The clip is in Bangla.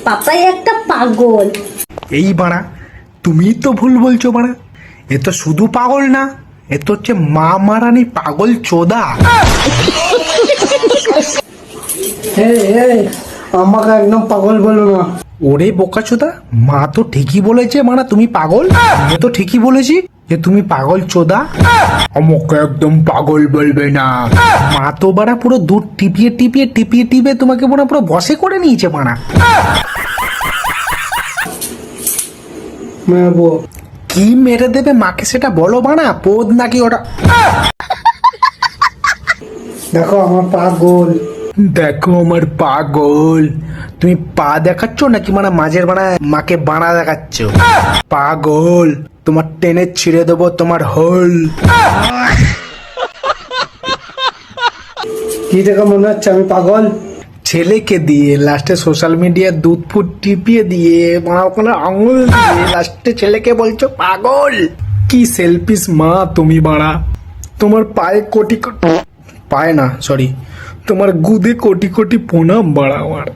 পাপাই একটা পাগল। এই বাড়া, তুমি তো ভুল বলছো বাড়া, এ তো শুধু পাগল না, এ তো হচ্ছে মা মারানি পাগল চোদা। আমাকে একদম পাগল বলো না। ওরে বোকাচোদা, মা তো ঠিকই বলেছে মানা তুমি পাগল, আমি তো ঠিকই বলেছি যে তুমি পাগল চোদা। আমাকে একদম পাগল বলবে না। মা তো বাড়া পুরো দুধ টিপিয়ে টিপিয়ে টিপিয়ে টিপিয়ে তোমাকে মনে পুরো বসে করে নিয়েছে মানা। মারবো। কি মেরে দেবে মাকে সেটা বলো বানা, পোদ নাকি ওটা? দেখো আমার পাগল। দেখো আমার পাগল। তুমি পা দেখাচ্ছ নাকি মানে মাঝের বানা মাকে বানা দেখাচ্ছ? পাগল, তোমার টেনে ছিঁড়ে দেবো তোমার হোল। কি দেখে মনে হচ্ছে আমি পাগল? ছেলেকে দিয়ে লাস্টে সোশ্যাল মিডিয়া দুধ ফুট টিপিয়ে দিয়ে মা ওখানে আঙুল দিয়ে লাস্টে ছেলেকে বলছো পাগল। কি সেলফিস মা তুমি বাড়া। তোমার পায়ে কোটি কোটি, পায়ে না সরি, তোমার গুদে কোটি কোটি প্রণাম বাড়া আমার।